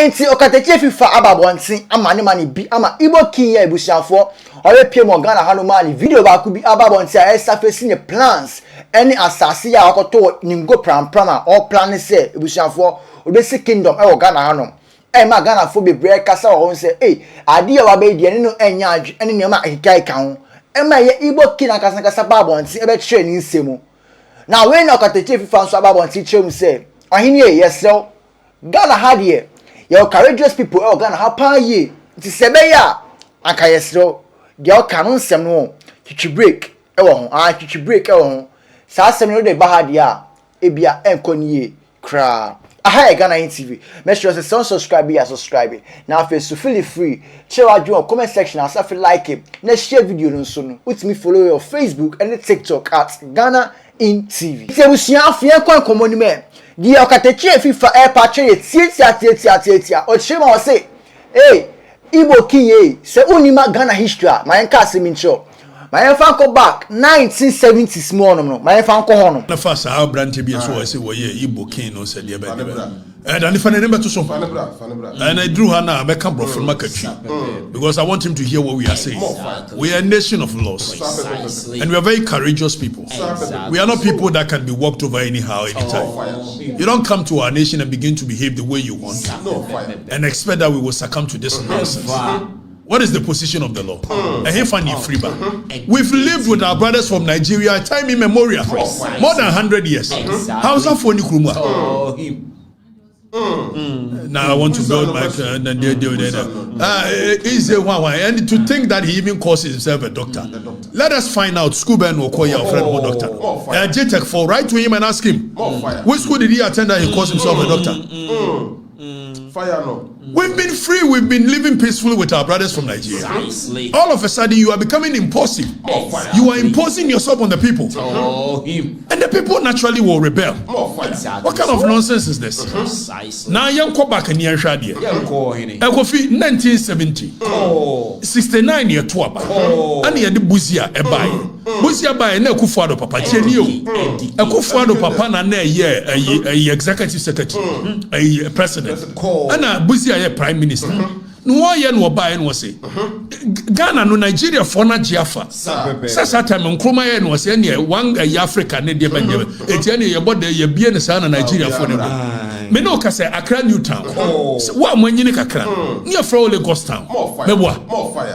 Enti Okatakyie Afrifa ababontin amane mane bi ama Igbo King ya ebusiafo ore pie mo Ghana hanomani video ba ku bi ababontin a surface ne plans any asase ya akoto ningo pram all plan se ebusiafo obesi kingdom e wo Ghana hanom ma Ghana fo bebre kasa wo se ade ya wa be die ne no enya adwe ene ne ma akikai ka ho ma ye Igbo King akasa babontin e be kire ni nsemu na we na Okatakyie Afrifa so ababontin chem se ahini ye yesel Ghana hadie your courageous people are gonna happen ye. It is a beya. Anka yesro. Your canon sem no. Chichi break. Chichi break. Sa sem no de bahadia. Ebia enkonye. Kra. Aha Ghana TV. Make sure to subscribe. Now face feel free. Share your comment section and feel like it. Let's share video no soon. With me follow your Facebook and TikTok at Ghana in TV. Tebusia afia kwa komonime. The Okatakyie Afrifa patche tia o chema o say Igbo King say unima Ghana history my enka semincho my enfa back 1970s small no my enfa ko hono na fa sa brante bi so say wo ye Igbo King no say de be and if I never to so and I drew her now make bro from Makatri because I want him to hear what we are saying. We are a nation of laws and we are very courageous people. We are not people that can be walked over anyhow anytime. You don't come to our nation and begin to behave the way you want and expect that we will succumb to this nonsense. What is the position of the law? We've lived with our brothers from Nigeria time immemorial, more than 100 years. How's that for Nikruma? Now I want to build my easy one and to think that he even calls himself a doctor. Let us find out. School Ben will call your friend a doctor. JTech for write to him and ask him which school did he attend that he calls himself a doctor. Fire no. We've been free, we've been living peacefully with our brothers from Nigeria. All of a sudden, you are becoming impulsive. You are imposing yourself on the people. And the people naturally will rebel. What kind of nonsense is this? Now, young go back and Yanshadia. Ekofi 1970. 69 year twaba. And he had the Buzia a buy. Buzia buy and Ekufuado Papa. Ekufuado Papa na ne ye executive secretary, a president. And Buzia prime minister. No yen no buy and was say Ghana no Nigeria for na Jiafa. Sasa time Nkrumah yen was any one Africa ne de bende. Etiane ye bode ye bie ne sa na Nigeria for ne. Me no ka say Accra New Town. Wa manyini kakra. Near from Lagos Town. Meboa.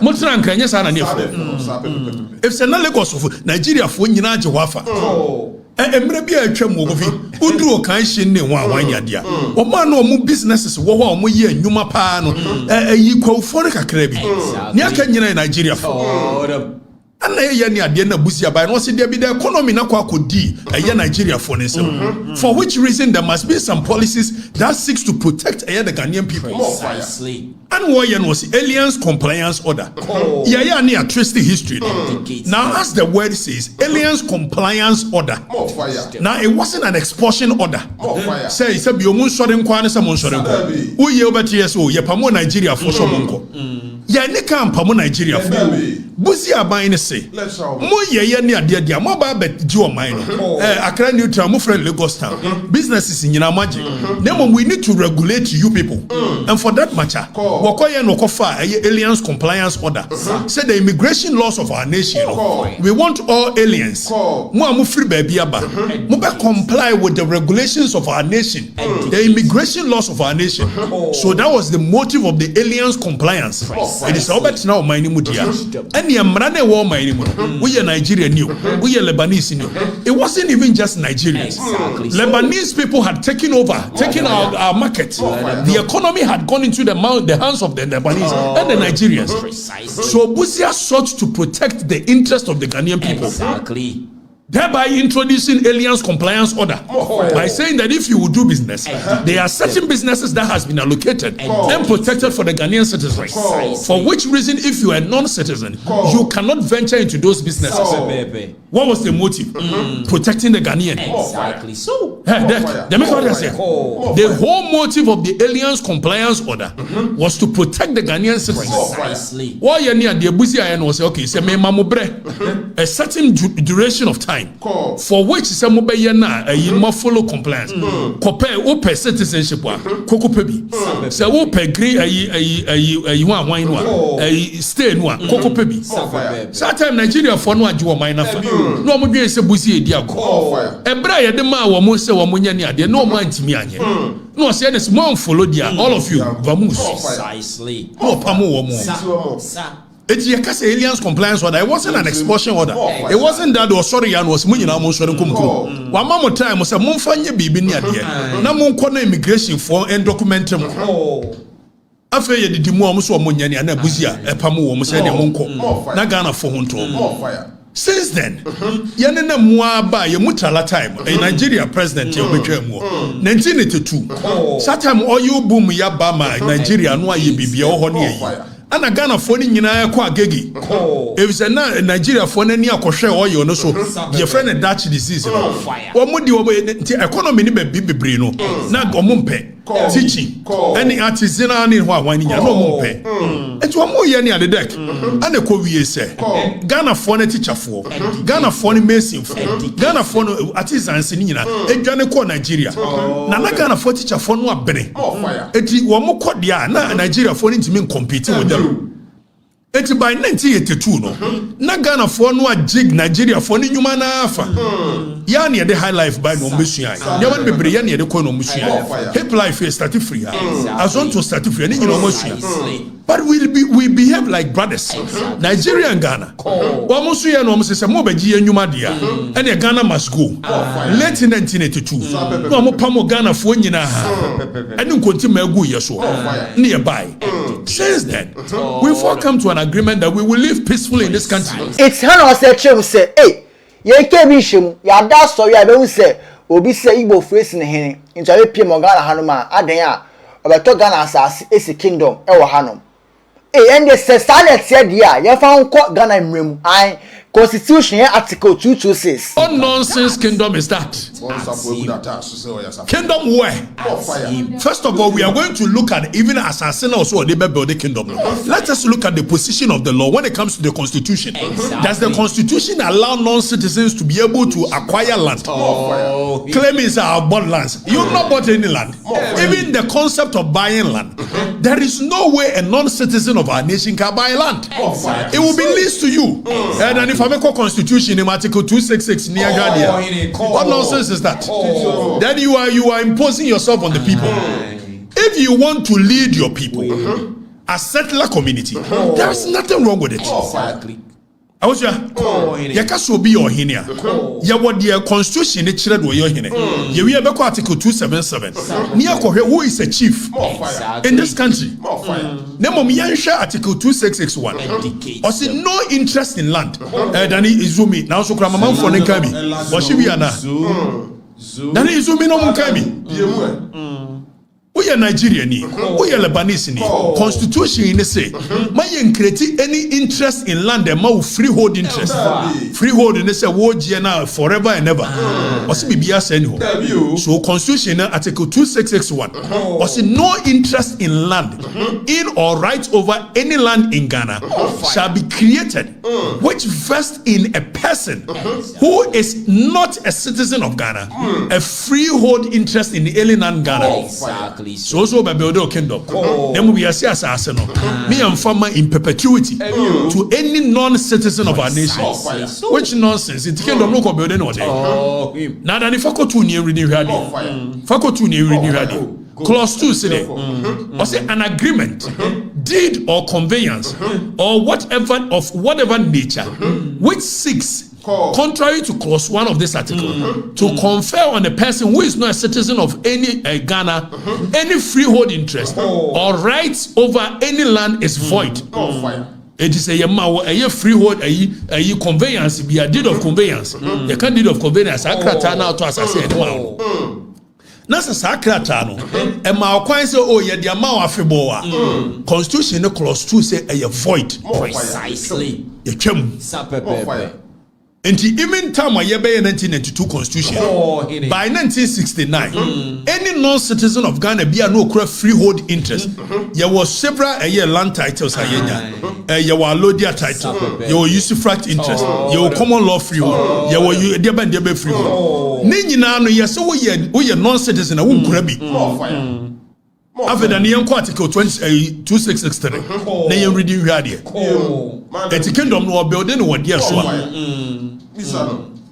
Mo tran kan nya sa na near from. If say na Lagos of Nigeria for nyina Jiafa. Emre bia atwam wo gofi uduro kan hye ne ho awanya dia o ma no mu businesses wo ho mo ye anwuma pa no yi kwofo ne kakra bi ne aka nyina Nigeria fo ana ye ne ade na busia bai no se dia bi the economy na kwa kodi Nigeria for ne sem for which reason there must be some policies that seeks to protect the Ghanaian people. And what was aliens compliance order. Yeah, near twisty history. Now, as the word says, aliens compliance order. Now, it wasn't an expulsion order. Say, it's a biomun sorin kwane sa mon sorin ko. Uye obati yeso ye pamo Nigeria for so monko. Ya ne kan pamo Nigeria for. Busi aban ne say. Mo ye ne ade ade mo ba bet ji o man no. Accra New Town mo friend Lagos Town. Businesses nyina magic. Nemo we need to regulate you people. And for that matter, aliens compliance order. Say the immigration laws of our nation. We want all aliens. Free baby comply with the regulations of our nation. The immigration laws of our nation. So that was the motive of the aliens compliance. It is about now my mudia. And the Amrane war my we are Nigerian new. We are Lebanese new. It wasn't even just Nigerians. Lebanese people had taken over, taken our market. The economy had gone into the hands of the Lebanese and the Nigerians. So Buzia sought to protect the interest of the Ghanaian people. Thereby introducing aliens compliance order by saying that if you will do business, there are certain businesses that has been allocated and protected for the Ghanaian citizens. For which reason, if you are a non-citizen, you cannot venture into those businesses. What was the motive? Protecting the Ghanaian. Exactly so. The whole motive of the aliens compliance order was to protect the Ghanaian citizens. Precisely. Why you near the Busi was okay, say me mamubre a certain duration of time for which some na a follow compliance. Compare open citizenship koko pebi. Say open green a stay no koko pebi. Sometimes Nigeria for no adwo man nafa. No mo dwen se Busi edi ago. Ebra ye de ma wo mo se wo mo nya ne ade no mo antimi anye. No say this man follow dia all of you vamus. Precisely. No pamo wo mo. It's your aliens compliance order. It wasn't an expulsion order. It wasn't that was sorry and was munina mon sorry kumkum. One more time was a monfanye bibi ni adie. Na mon kona immigration for and document them. After you did more so munyani and a buzia, a pamu, almost any monko. Nagana for hunto. Since then, yanena muaba ye mutala time. A Nigeria president ye wechemo. 1982. Satam oil boom ya bama Nigeria no ye bibi o honi. Ana Ghana phone nyina kwa gegi. If it's a Nigeria phone ni akohwe oil no so your friend Dutch disease no. Omudi economy ni be bebre no. Na omumpe teaching any artisanal ni ho awani nya no omumpe. Enti omo ye ni ade deck. Ana ko wie se Ghana phone teacher for Ghana phone mason for Ghana phone artisans ni nyina edwane ko Nigeria. Na Ghana phone teacher for no abene. Enti omo kodia na Nigeria phone ntimi compete with them. It's by 1982 no. Na Ghana for no jig Nigeria for ni nyuma na afa. Ya na the high life by no musua. Ya wan bebre ya na the ko no musua. Hip life is start free. As on to start free ni no musua. But we behave like brothers. Nigeria and Ghana. Wa musua no musese mo beji enyuma dia. And Ghana must go. Late 1982. No mo pamo Ghana for nyina ha. And continue egu yeso. Nearby. Since then, we've all come to an agreement that we will live peacefully in this country. It's Hannah say, hey, ye came in, ya da story, I don't say, obi say Igbo face in him, into a PM Ghana Hanuma, Adaya, or Ghana as a kingdom, Ewa Hanum. Hey, and the Senate said, yeah, you found Ghana in room, I Constitution Article 226. What nonsense kingdom is that? Kingdom where? First of all, we are going to look at even assassin also they build the kingdom. Let us look at the position of the law when it comes to the constitution. Does the constitution allow non-citizens to be able to acquire land? Claiming it's our bought lands. You've not bought any land. Even the concept of buying land. There is no way a non-citizen of our nation can buy land. It will be leased to you. And then if I make a constitution in Article 266 near Guardian, what nonsense is that? Then you are imposing yourself on the people. If you want to lead your people as settler community, there is nothing wrong with it. I was so be your hinia. Ya what the constitution it children were your hine. You will be Article 277. Who is a chief in this country? Nemo Miyansha Article 2661. Or see no interest in land. Dani Izumi now so Kramam for Nekami. Was she be ana? Dani Izumi no Mukami. We are Nigerian, we are Lebanese. Constitution in the say, my create any interest in land and more freehold interest. Freehold in the say word now forever and ever. What's BBS so Constitution Article 2661. Was no interest in land in or right over any land in Ghana shall be created, which vests in a person who is not a citizen of Ghana, a freehold interest in the alien land Ghana. Exactly. So by building kingdom. Then we are assassin. Me and farmer in perpetuity to any non-citizen of our nation. Which nonsense? It's kingdom no building or day. Now that if I go to near reading ready, Clause 2 say or say an agreement, deed or conveyance or whatever of whatever nature which seeks, contrary to clause 1 of this article, to confer on a person who is not a citizen of any Ghana any freehold interest or rights over any land is void. It is a freehold a conveyance be a deed of conveyance. You can't deed of conveyance. Akrata now to assassin. Nasa sakrata no e ma kwan say oh ye dia ma afebo a constitution no clause 2 say a void. Precisely. Ye twam. And even time I 1992 constitution, by 1969, any non-citizen of Ghana be no freehold interest. There was several land titles. There were Lodia title, there were usufruct interest, there were common law freehold, there were Deba freehold. Nina no yes, we are non-citizen. I won't grab it. After the Nyan Article 2663, they reading here. It's a kingdom no building what dear so.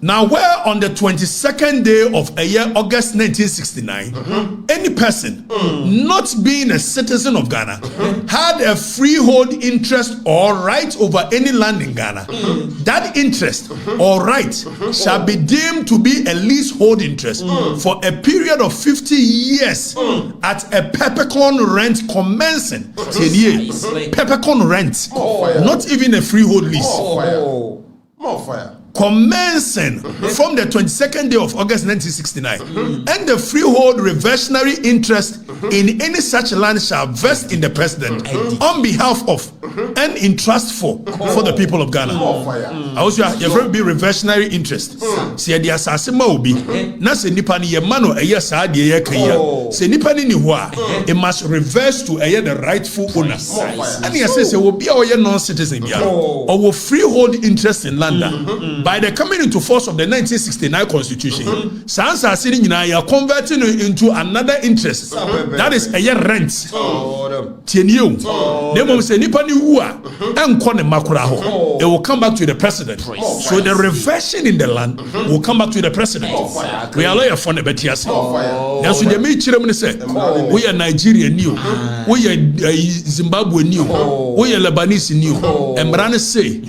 Now, where on the 22nd day of a year, August 1969, any person not being a citizen of Ghana had a freehold interest or right over any land in Ghana, that interest or right shall be deemed to be a leasehold interest for a period of 50 years at a peppercorn rent commencing. Peppercorn rent, not even a freehold lease. More fire. Commencing from the 22nd day of August 1969, and the freehold reversionary interest in any such land shall vest in the president on behalf of and in trust for the people of Ghana. I also have a be reversionary interest. See the assassin be na se nipa ni ye mano eye saa de ye kan ya se nipa ni ho it must reverse to the rightful owner. And you say will be our non-citizen bia or freehold interest in land. By the coming into force of the 1969 constitution, Sansa City are converting into another interest. That is a rent. Tienyu. They will say Nipani Wua and Kone Makuraho. It will come back to the president. So the reversion in the land will come back to the president. We are lawyer for the Betias. Now, so they may say, we are Nigerian new, we are Zimbabwe new, we are Lebanese new. And Brana say,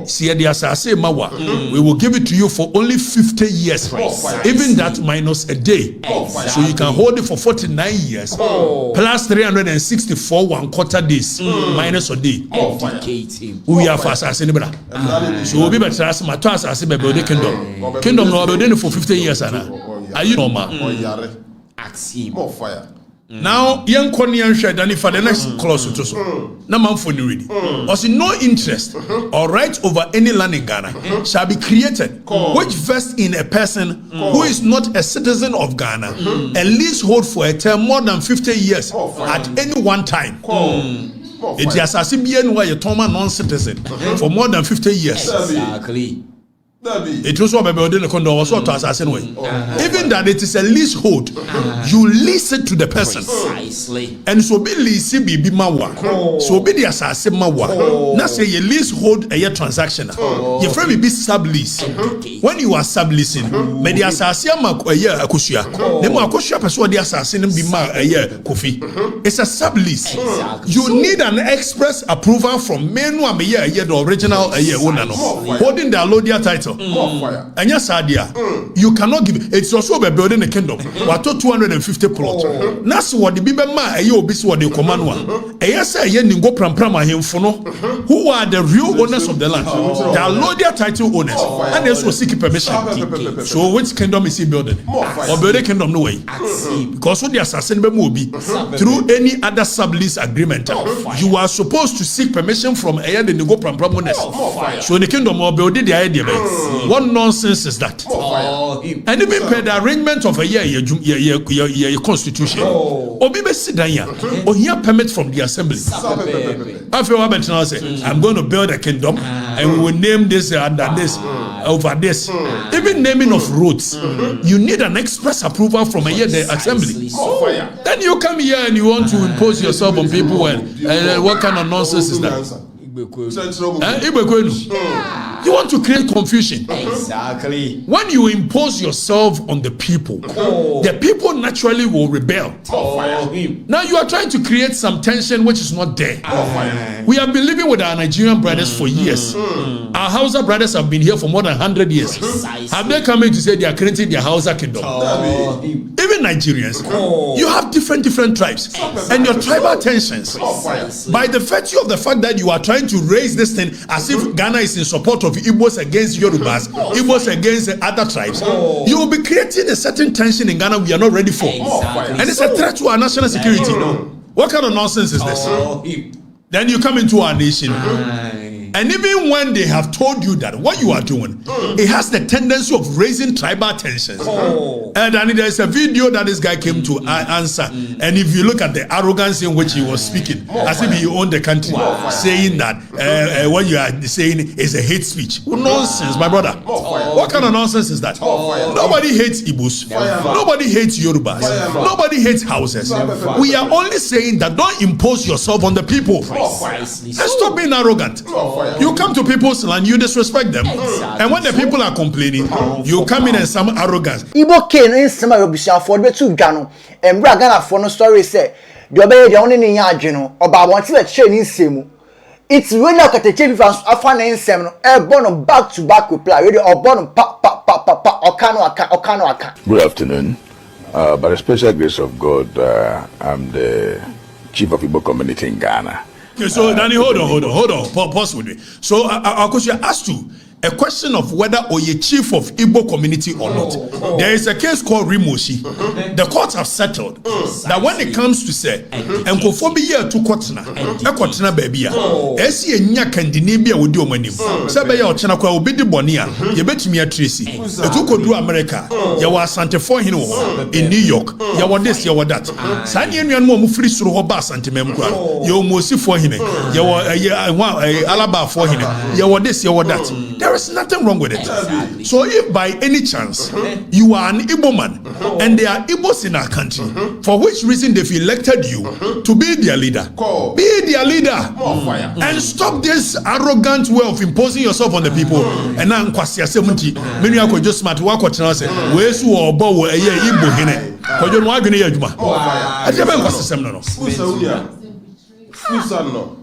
see the assassin Mawa. We will give it to you for only 50 years. Even that minus a day. So you can hold it for 49 years. Plus 364 1/4 days. Minus a day. We are for assassin. So we'll be better as my to assassin by building kingdom. Kingdom no building for 50 years. Are you normal? More fire. Now, young Konian shed and for the next clause to so. No man for reading. Was no interest or right over any land in Ghana shall be created, which vests in a person who is not a citizen of Ghana, a leasehold for a term more than 50 years at any one time. It is as a Toma non-citizen for more than 50 years. Exactly. It was what building the condo was what assassin way. Even that it is a leasehold, you lease it to the person. Precisely. And so be lease be mawa. So be the assassin mawa. Now say you leasehold a year transaction. Your friend be sublease. When you are subleasing, me the assassin ma a year akushia. The mo akushia person the assassin be ma a year kofi. It's a sublease. You need an express approval from men who are a year the original a year owner holding the Alodia title. And yes, idea. You cannot give. It's also by building a kingdom. What 250 plots. That's what the Bible man. You be what the command one. Yes, I go pram him for no. Who are the real owners of the land? They are Alodia title owners, and they also seek permission. So which kingdom is he building? Or building kingdom no way? Because when the assassin be through any other sublease agreement, you are supposed to seek permission from a the go pram owners. So the kingdom will build the idea. What nonsense is that? And even per the arrangement of a year constitution. Or maybe sit down here. Or here permit from the assembly. After what I say, I'm going to build a kingdom and we will name this under this over this. Even naming of roads, you need an express approval from a year the assembly. Then you come here and you want to impose yourself on people and what kind of nonsense is that? You want to create confusion. Exactly. When you impose yourself on the people, the people naturally will rebel. Now you are trying to create some tension which is not there. We have been living with our Nigerian brothers for years. Our Hausa brothers have been here for more than 100 years. Have they come in to say they are creating their Hausa kingdom? Even Nigerians, you have different tribes and your tribal tensions. By the virtue of the fact that you are trying to raise this thing as if Ghana is in support of Igbos against Yorubas, Igbos against other tribes, you will be creating a certain tension in Ghana we are not ready for. And it's a threat to our national security. What kind of nonsense is this? Then you come into our nation And even when they have told you that what you are doing, it has the tendency of raising tribal tensions. And then there's a video that this guy came to answer. And if you look at the arrogance in which he was speaking, as if he owned the country, saying that what you are saying is a hate speech. Nonsense, my brother. What kind of nonsense is that? Nobody hates Igbos. Nobody hates Yorubas. Nobody hates houses. We are only saying that don't impose yourself on the people. And stop being arrogant. You come to people's land, you disrespect them. And when the people are complaining, you come in and some arrogance. Igbo King in some Rubian for the two Gano and Bragana for no story say, the obey the only in Yajino, or by one till a chain in Semu. It's really Okatakyie Afrifa afan en sem no born back to back reply really or born pa okano aka. Good afternoon. By the special grace of God, I'm the chief of Igbo community in Ghana. Okay, so Danny, hold on, pause with me. So I'll ask you a question of whether or a chief of Igbo community or not. There is a case called Rimoshi. The courts have settled that when it comes to say and conformia to Kotna baby, Esi enya kandinibia would do manim. Sabaya or Chanaka will be the Bonia, you bet me a Tracy. A two do America, you were Santa for him in New York, you were this, you were that. Sanian more free through Hoba Santa Memqua, you mosi for him, you were Alaba for him, you were this, you were that. There is nothing wrong with it. So if by any chance you are an Igbo man and there are Igbos in our country, for which reason they've elected you to be their leader, be their leader and stop this arrogant way of imposing yourself on the people. And now Kwasia 70 many are just smart work or chance where su or bow a year Igbo hine. Because you want to get Juma. I never was the same.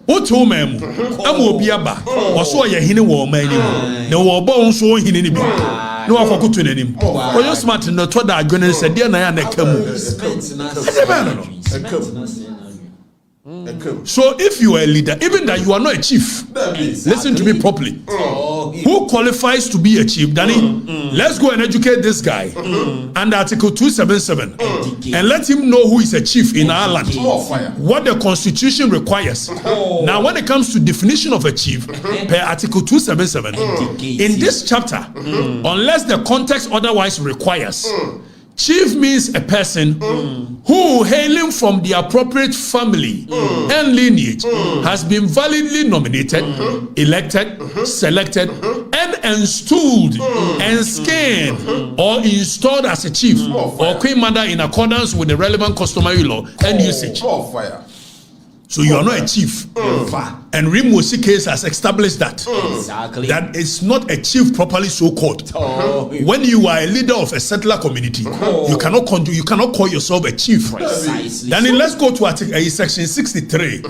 What home am Obiaba or so ya hine war man? No war born so hine ni bi. No one could to him. Or you smart no to that going and said, dear Naya Nekamu. So if you are a leader, even that you are not a chief, listen to me properly. Who qualifies to be a chief? Danny, let's go and educate this guy under Article 277 and let him know who is a chief in our land. What the Constitution requires. Now, when it comes to definition of a chief, per Article 277, in this chapter, unless the context otherwise requires, chief means a person who, hailing from the appropriate family and lineage, has been validly nominated, elected, selected, and installed, enscanned, or installed as a chief or queen mother in accordance with the relevant customary law and usage. So you are not a chief. And Rimoshi case has established that. That it's not a chief properly so called. When you are a leader of a settler community, you cannot call yourself a chief. Then let's go to section 63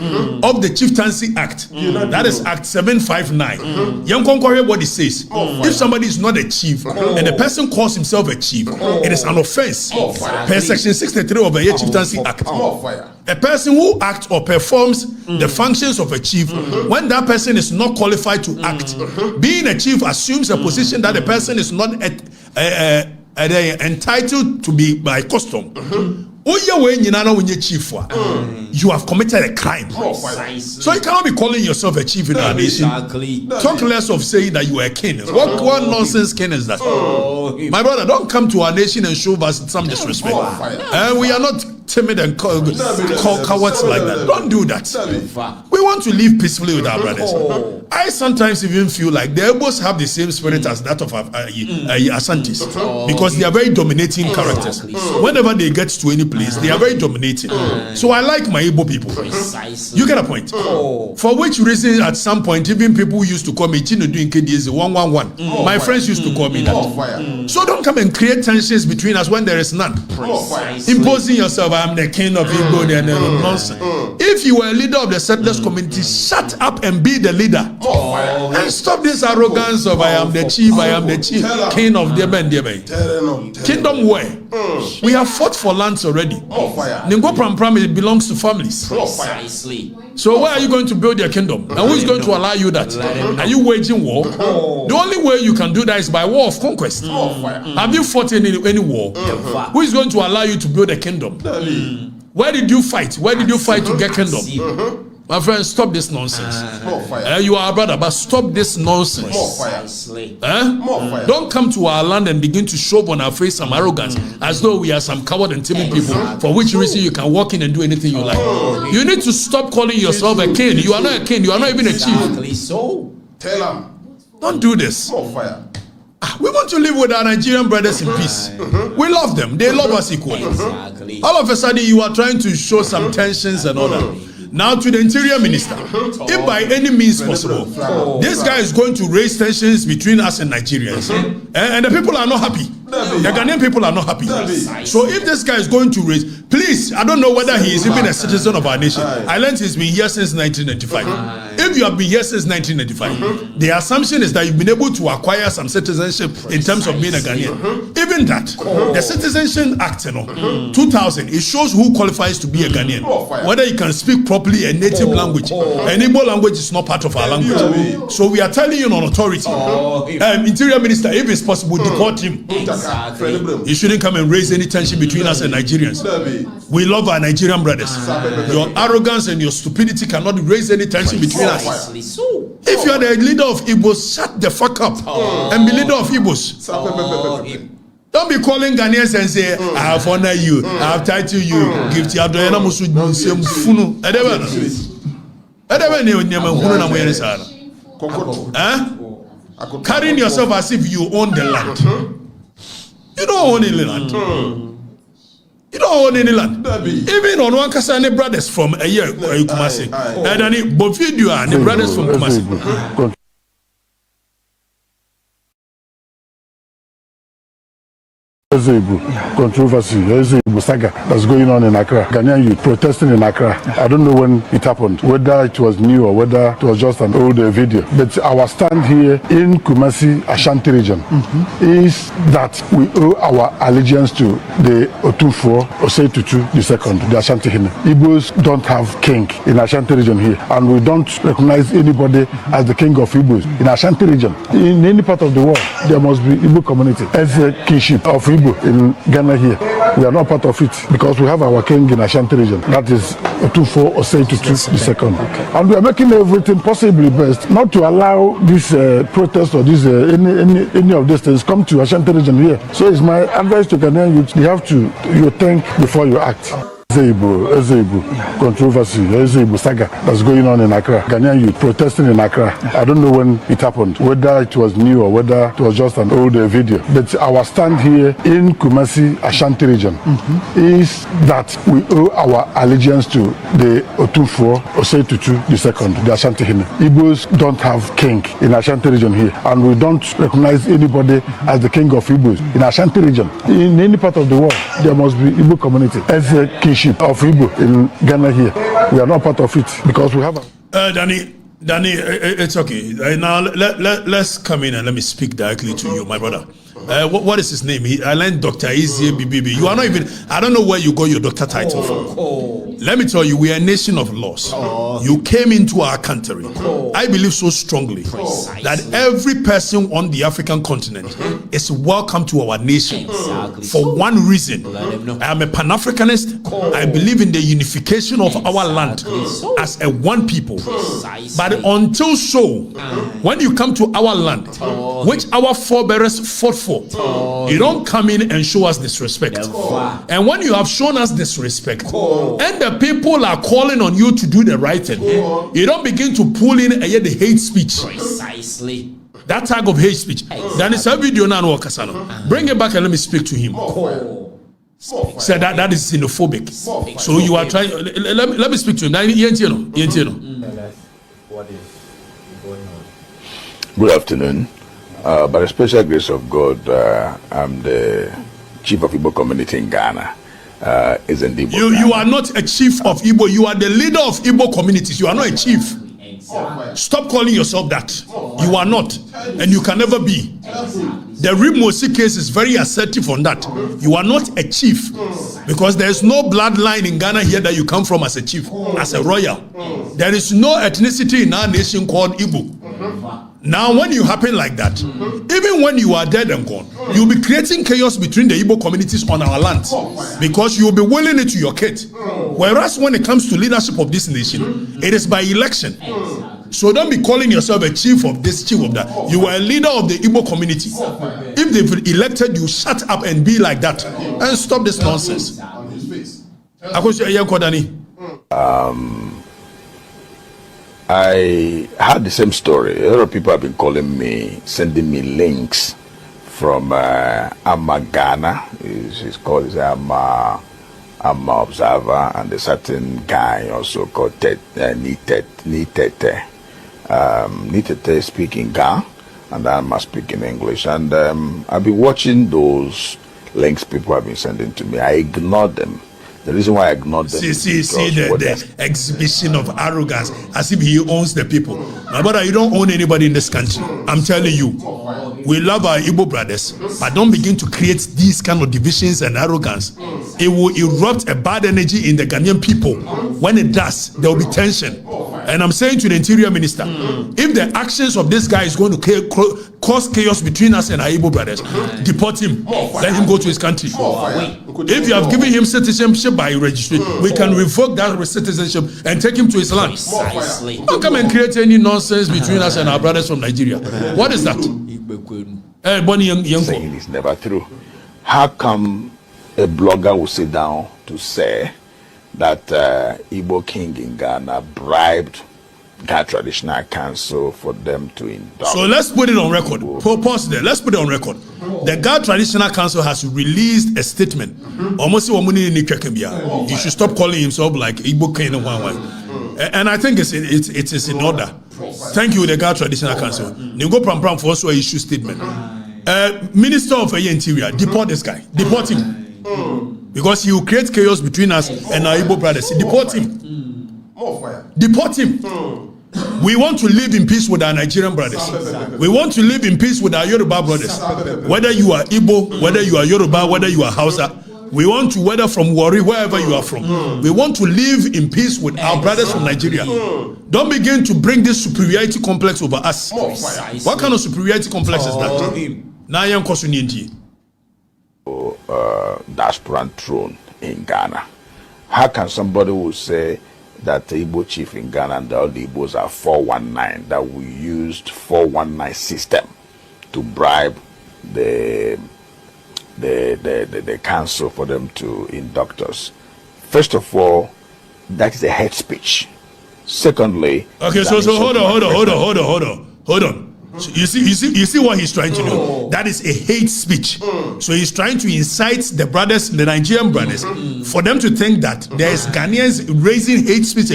of the Chieftaincy Act. That is Act 759. Young Conqueror what it says. If somebody is not a chief and the person calls himself a chief, it is an offense. Per section 63 of the Chieftaincy Act. A person who acts or performs the functions of a chief when that person is not qualified to act. Being a chief assumes a position that the person is not entitled to be by custom. You have committed a crime. So you cannot be calling yourself a chief in our nation. Talk less of saying that you are a king. What nonsense king is that? My brother, don't come to our nation and show us some disrespect. And we are not timid and cowards like that. Don't do that. We want to live peacefully with our brothers. I sometimes even feel like the Igbos have the same spirit as that of Asantis, because they are very dominating characters. Whenever they get to any place, they are very dominating. So I like my Igbo people. You get a point. For which reason, at some point, even people used to call me Chino doing KDS 111. My friends used to call me that. So don't come and create tensions between us when there is none. Imposing yourself, I'm the king of Igbo, and nonsense. If you were a leader of the settlers community, shut up and be the leader. And stop this arrogance of I am the chief, king of Debe and Debe. Kingdom where? We have fought for lands already. Ningo Pram it belongs to families. Precisely. So where are you going to build your kingdom? And who is going to allow you that? Are you waging war? The only way you can do that is by war of conquest. Have you fought in any war? Who is going to allow you to build a kingdom? Where did you fight? Where did you fight to get kingdom? My friend, stop this nonsense. More fire. You are a brother, but stop this nonsense. More fire. Precisely. More fire. Don't come to our land and begin to show on our face some arrogance as though we are some coward and timid people, for which reason you can walk in and do anything you like. You need to stop calling yourself a king. You are not a king. You are not even a chief. Exactly so. Tell him. Don't do this. More fire. We want to live with our Nigerian brothers in peace. We love them. They love us equally. Exactly. All of a sudden, you are trying to show some tensions and all that. Now to the interior minister, if by any means possible, this guy is going to raise tensions between us and Nigerians, and the people are not happy. The Ghanaian people are not happy. So if this guy is going to raise, please, I don't know whether he is even a citizen of our nation. I learned he's been here since 1995. If you have been here since 1995, the assumption is that you've been able to acquire some citizenship in terms of being a Ghanaian. Even that, the Citizenship Act, 2000, it shows who qualifies to be a Ghanaian. Whether you can speak properly a native language. An Igbo language is not part of our language. So we are telling you on authority, Interior Minister, if it's possible, deport him. Exactly. You shouldn't come and raise any tension between us and Nigerians. We love our Nigerian brothers. Your arrogance and your stupidity cannot raise any tension between us. Precisely so. If you are the leader of Igbos, shut the fuck up and be leader of Igbos. Don't be calling Ghanaians and say, I have honored you, I have titled you, give to Adoyana Musu Funu. Carrying yourself as if you own the land. You don't own any land. You don't own any land. Even on one Kasane brothers from a year, Kumasi. And then Bofidio, the brothers from Kumasi. There's a controversy, there's a saga that's going on in Accra. Ghanaian youth protesting in Accra. I don't know when it happened, whether it was new or whether it was just an old video. But our stand here in Kumasi, Ashanti region, is that we owe our allegiance to the Otufo Osei-Tutu II, the Ashanti Hine. Igbos don't have king in Ashanti region here, and we don't recognize anybody as the king of Igbos in Ashanti region. In any part of the world, there must be Igbo community as a kingship of Igbo. In Ghana here, we are not part of it because we have our king in Ashanti region. That is Otufo Osei-Tutu II. And we are making everything possibly best not to allow this protest or this any of these things come to Ashanti region here. So it's my advice to Ghanaian youth: you have to think before you act. Igbo controversy, Igbo saga that's going on in Accra. Ghanaian youth protesting in Accra. I don't know when it happened, whether it was new or whether it was just an old video. But our stand here in Kumasi, Ashanti region, is that we owe our allegiance to the Otufo Osei-Tutu II, the Ashanti Hine. Igbos don't have king in Ashanti region here, and we don't recognize anybody as the king of Igbos in Ashanti region. In any part of the world, there must be Igbo community as a kingship of Igbo in Ghana here. We are not part of it because we have Danny, it's okay. Now let's come in and let me speak directly to you, my brother. What is his name? I learned Dr. Ezie BBB. You are not even, I don't know where you got your doctor title from. Let me tell you, we are a nation of laws. You came into our country. I believe so strongly that every person on the African continent is welcome to our nation for one reason. I am a Pan-Africanist. I believe in the unification of our land as a one people. But until so, when you come to our land, which our forebears fought for, you don't come in and show us disrespect. And when you have shown us disrespect, and the people are calling on you to do the right thing, you don't begin to pull in the hate speech. Precisely. That type of hate speech. Then it's a video now. Bring it back and let me speak to him. Say that is xenophobic. So you are trying. Let me speak to him. Good afternoon. By the special grace of God, I'm the chief of Igbo community in Ghana. You are not a chief of Igbo. You are the leader of Igbo communities. You are not a chief. Stop calling yourself that. You are not, and you can never be. The Rimosi case is very assertive on that. You are not a chief because there is no bloodline in Ghana here that you come from as a chief, as a royal. There is no ethnicity in our nation called Igbo. Now, when you happen like that, even when you are dead and gone, you'll be creating chaos between the Igbo communities on our land because you'll be willing it to your kid. Whereas when it comes to leadership of this nation, it is by election. So don't be calling yourself a chief of this, chief of that. You are a leader of the Igbo community. If they've elected you, shut up and be like that and stop this nonsense. I had the same story. A lot of people have been calling me, sending me links from Ghana. He's called Amma Observer, and a certain guy also called Nitete. Nitete speaking Ga, and Amma speaking English. And I've been watching those links people have been sending to me. I ignored them. The reason why I ignored them see the exhibition of arrogance as if he owns the people. My brother, you don't own anybody in this country. I'm telling you. We love our Igbo brothers, but don't begin to create these kind of divisions and arrogance. It will erupt a bad energy in the Ghanaian people. When it does, there will be tension. And I'm saying to the Interior Minister, if the actions of this guy is going to cause chaos between us and our Igbo brothers, deport him. Let him go to his country. If you have given him citizenship by registry, we can revoke that citizenship and take him to his land. Don't come and create any nonsense between us and our brothers from Nigeria. What is that? Saying it's never true. How come a blogger will sit down to say that Igbo King in Ghana bribed Ghana Traditional Council for them to induct? So let's put it on record. Pause there. Let's put it on record. The Ghana Traditional Council has released a statement. Almost he should stop calling himself like Igbo King. And I think it is in order. Thank you, the Ghana Traditional Council. Ningo Pram for also issue statement. Minister of Interior, deport this guy. Deport him. Because he will create chaos between us and our Igbo brothers. Deport him. Deport him. We want to live in peace with our Nigerian brothers. We want to live in peace with our Yoruba brothers. Whether you are Igbo, whether you are Yoruba, whether you are Hausa, we want to, whether from Warri, wherever you are from, we want to live in peace with our brothers from Nigeria. Don't begin to bring this superiority complex over us. What kind of superiority complex is that? Diaspora throne in Ghana. How can somebody who say that the Igbo chief in Ghana and all the Igbos are 419, that we used 419 system to bribe the council for them to induct us? First of all, that is a hate speech. Secondly, okay, so hold on. So you see what he's trying to do. That is a hate speech. So he's trying to incite the brothers, the Nigerian brothers, for them to think that there is Ghanaians raising hate speech.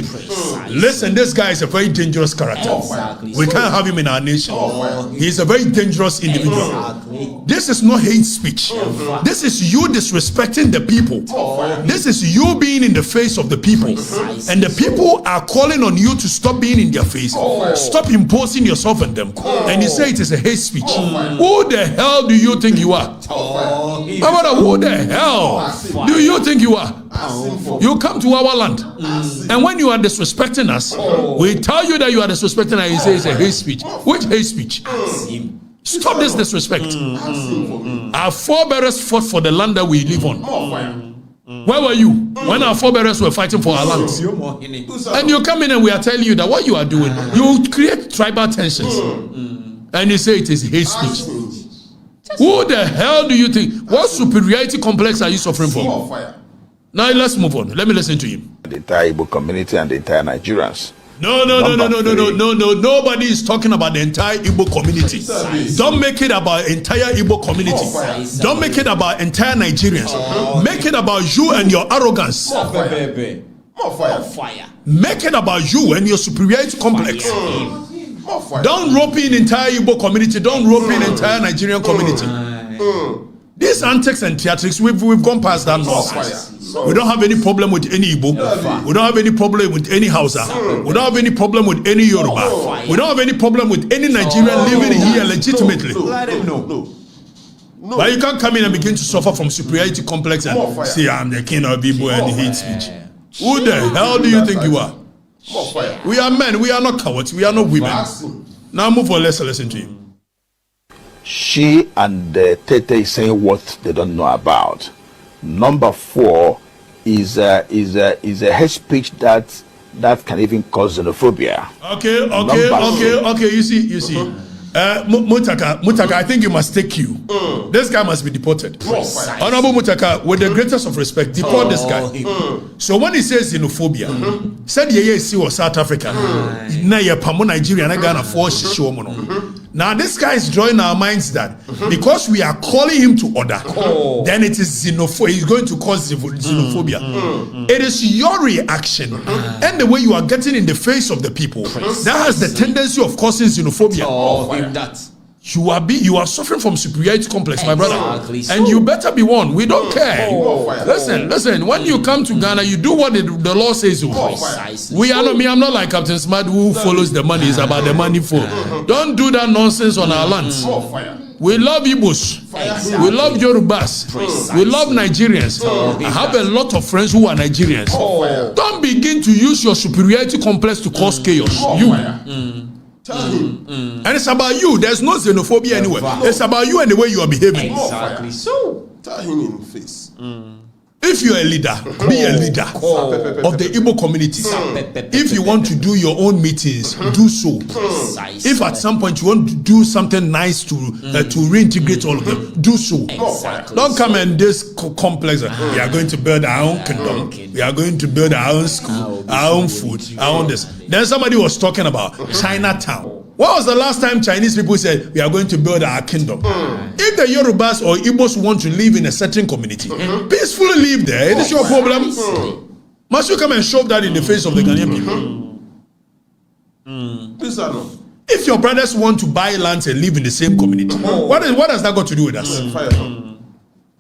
Listen, this guy is a very dangerous character. We can't have him in our nation. He's a very dangerous individual. This is not hate speech. This is you disrespecting the people. This is you being in the face of the people. And the people are calling on you to stop being in their face. Stop imposing yourself on them. And you say it is a hate speech. Who the hell do you think you are? Who the hell do you think you are? You come to our land, and when you are disrespecting us, we tell you that you are disrespecting us, and you say it's a hate speech. Which hate speech? Stop this disrespect. Our forebears fought for the land that we live on. Where were you when our forebears were fighting for our land? And you come in and we are telling you that what you are doing, you create tribal tensions. And you say it is hate speech. Who the hell do you think? What superiority complex are you suffering from? Now let's move on. Let me listen to him. The entire Igbo community and the entire Nigerians. No. Nobody is talking about the entire Igbo community. Don't make it about entire Igbo community. Don't make it about entire Nigerians. Make it about you and your arrogance. Make it about you and your superiority complex. Don't rope in entire Igbo community. Don't rope in entire Nigerian community. These antics and theatrics, we've gone past that nonsense. We don't have any problem with any Igbo. We don't have any problem with any Hausa. We don't have any problem with any Yoruba. We don't have any problem with any Nigerian living here legitimately. But you can't come in and begin to suffer from superiority complex and say I'm the king of Igbo and hate speech. Who the hell do you think you are? We are men. We are not cowards. We are not women. Now move on. Let's listen to him. She and Tete is saying what they don't know about. Number 4 is a hate speech that can even cause xenophobia. Okay. You see. Mutaka, I think you must take you. This guy must be deported. Honorable Mutaka, with the greatest of respect, deport this guy. So when he says xenophobia, said see was South Africa. Now you're Pamo Nigeria and Ghana for Now this guy is drawing our minds that because we are calling him to order, then it is xenophobia. He's going to cause xenophobia. It is your reaction and the way you are getting in the face of the people that has the tendency of causing xenophobia. That you are suffering from superiority complex, my brother, and you better be one. We don't care. Listen. When you come to Ghana, you do what the law says. We are not. I'm not like Captain Smart who follows the money. It's about the money for. Don't do that nonsense on our lands. We love Igbos. We love Yorubas. We love Nigerians. I have a lot of friends who are Nigerians. Don't begin to use your superiority complex to cause chaos. And it's about you. There's no xenophobia anywhere. It's about you and the way you are behaving. Exactly. So tell him in the face. If you're a leader, be a leader of the Igbo community. If you want to do your own meetings, do so. If at some point you want to do something nice to reintegrate all of them, do so. Don't come and this complex. We are going to build our own kingdom. We are going to build our own school, our own food, our own this. Then somebody was talking about Chinatown. When was the last time Chinese people said we are going to build our kingdom? If the Yorubas or Igbos want to live in a certain community, peacefully live there. It is your problem. Must you come and shove that in the face of the Ghanaian people? If your brothers want to buy lands and live in the same community, what has that got to do with us?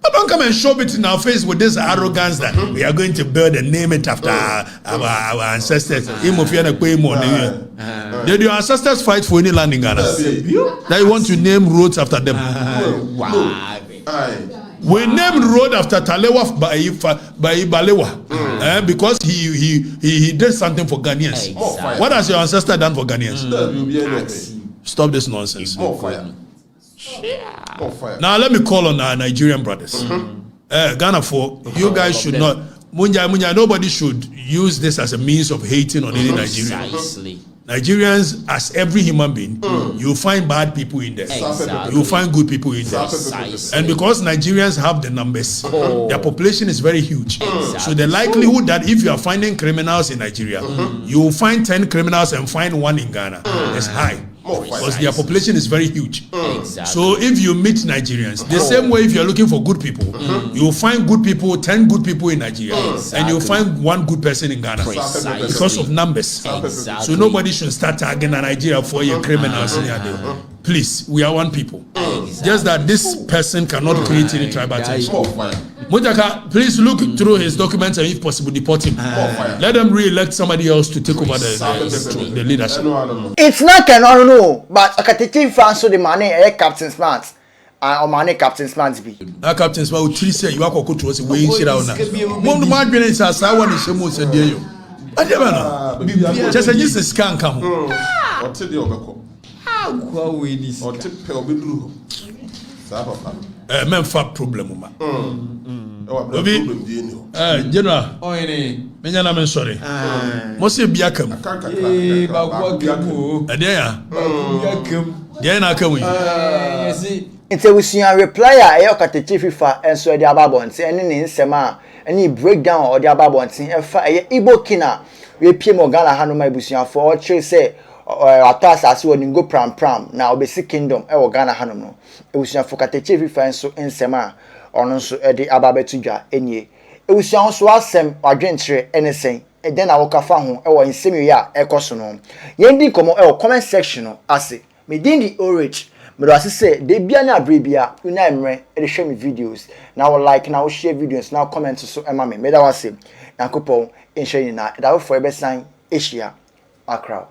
But don't come and shove it in our face with this arrogance that we are going to build and name it after our ancestors. Did your ancestors fight for any land in Ghana? That you want to name roads after them? We named road after Talewa by Balewa because he did something for Ghanaians. What has your ancestor done for Ghanaians? Stop this nonsense. Now let me call on our Nigerian brothers. Ghana for you guys should not. Munya, nobody should use this as a means of hating on any Nigerian. Nigerians, as every human being, you find bad people in there. You find good people in there. And because Nigerians have the numbers, their population is very huge. So the likelihood that if you are finding criminals in Nigeria, you will find 10 criminals and find 1 in Ghana is high. Because their population is very huge. So if you meet Nigerians, the same way if you're looking for good people, you'll find good people, 10 good people in Nigeria, and you'll find 1 good person in Ghana because of numbers. So nobody should start tagging Nigeria for your criminals. Please, we are one people. Just that this person cannot create any tribalism. Mutaka, please look through his documents and if possible deport him. Let them re-elect somebody else to take over the leadership. It's not canon, no, but Okatakyie Afrifa so the money Captain Smart. Or money Captain Smart be. Captain Smart will tell you are going to way in Shirauna. One of my parents are someone is almost a dear. I never know. Just a scan come. Or tell you men fat problem. General. I'm sorry. Must be a come. It's a we reply Okatakyie Afrifa and so the ababonti and in sema any breakdown or the ababonti and Igbo King we pay more Ghana Hanuma Ibusian for all say atas as we go pram now be kingdom e Ghana Hanum no Ibusian for Okatakyie Afrifa and so in sema on so the ababetudwa enye Ibusian so asem adwentre anything and then I will kafa ho e in semi ya ekoso no yendi komo e comment section no ase me din the outrage. But as I say, they be an abribia, you know, they show me videos. Now like, now share videos, now comment so me. That was it. Now, couple in sharing that. That was for a best sign, Asia, Accra.